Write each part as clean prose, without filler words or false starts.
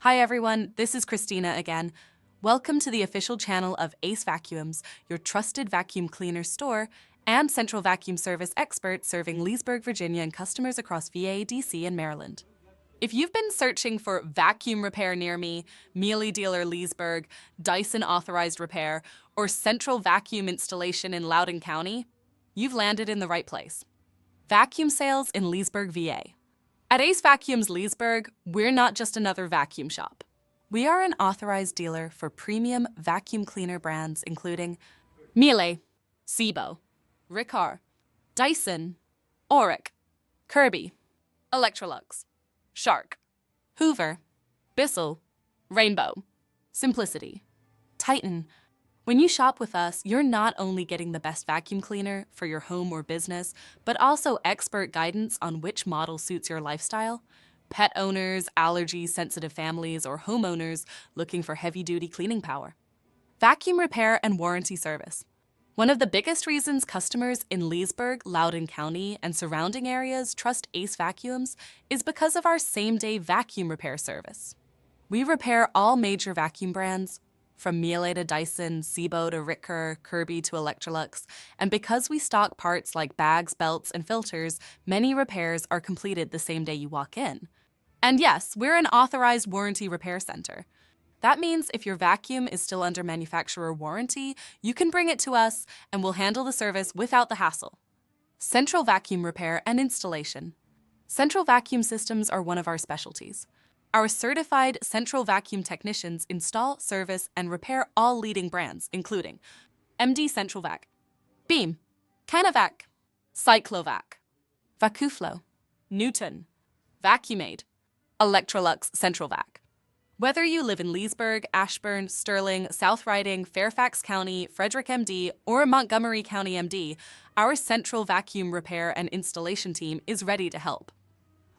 Hi everyone, this is Christina again. Welcome to the official channel of AceVacuums, your trusted vacuum cleaner store and central vacuum service expert serving Leesburg, Virginia and customers across VA, DC, and Maryland. If you've been searching for vacuum repair near me, Mealy Dealer Leesburg, Dyson authorized repair, or central vacuum installation in Loudoun County, you've landed in the right place. Vacuum sales in Leesburg, VA. At AceVacuums Leesburg, we're not just another vacuum shop. We are an authorized dealer for premium vacuum cleaner brands including Miele, Sebo, Riccar, Dyson, Auric, Kirby, Electrolux, Shark, Hoover, Bissell, Rainbow, Simplicity, Titan. When you shop with us, you're not only getting the best vacuum cleaner for your home or business, but also expert guidance on which model suits your lifestyle. Pet owners, allergy-sensitive families, or homeowners looking for heavy-duty cleaning power. Vacuum repair and warranty service. One of the biggest reasons customers in Leesburg, Loudoun County, and surrounding areas trust AceVacuums is because of our same-day vacuum repair service. We repair all major vacuum brands, from Miele to Dyson, Sebo to Riccar, Kirby to Electrolux, and because we stock parts like bags, belts, and filters, many repairs are completed the same day you walk in. And yes, we're an authorized warranty repair center. That means if your vacuum is still under manufacturer warranty, you can bring it to us and we'll handle the service without the hassle. Central vacuum repair and installation. Central vacuum systems are one of our specialties. Our certified central vacuum technicians install, service, and repair all leading brands, including MD Central Vac, Beam, Canavac, Cyclovac, Vacuflow, Newton, Vacuumade, Electrolux Central Vac. Whether you live in Leesburg, Ashburn, Sterling, South Riding, Fairfax County, Frederick MD, or Montgomery County MD, our central vacuum repair and installation team is ready to help.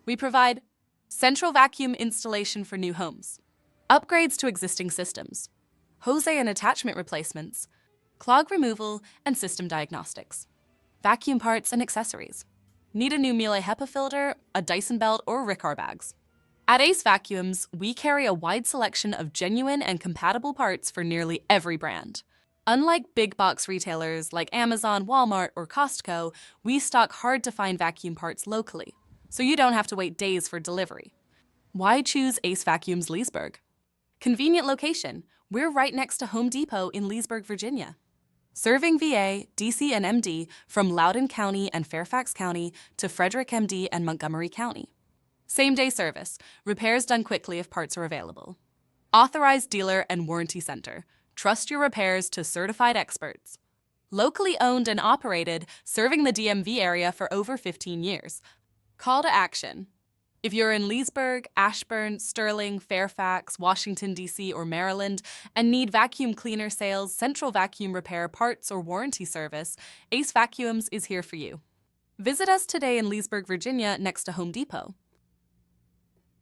We provide central vacuum installation for new homes, upgrades to existing systems, hose and attachment replacements, clog removal and system diagnostics, vacuum parts and accessories. Need a new Miele HEPA filter, a Dyson belt, or Riccar bags? At AceVacuums, we carry a wide selection of genuine and compatible parts for nearly every brand. Unlike big box retailers like Amazon, Walmart, or Costco, we stock hard-to-find vacuum parts locally, so you don't have to wait days for delivery. Why choose AceVacuums Leesburg? Convenient location. We're right next to Home Depot in Leesburg, Virginia. Serving VA, DC, and MD from Loudoun County and Fairfax County to Frederick MD and Montgomery County. Same-day service. Repairs done quickly if parts are available. Authorized dealer and warranty center. Trust your repairs to certified experts. Locally owned and operated, serving the DMV area for over 15 years. Call to action. If you're in Leesburg, Ashburn, Sterling, Fairfax, Washington, D.C., or Maryland and need vacuum cleaner sales, central vacuum repair, parts, or warranty service, AceVacuums is here for you. Visit us today in Leesburg, Virginia, next to Home Depot.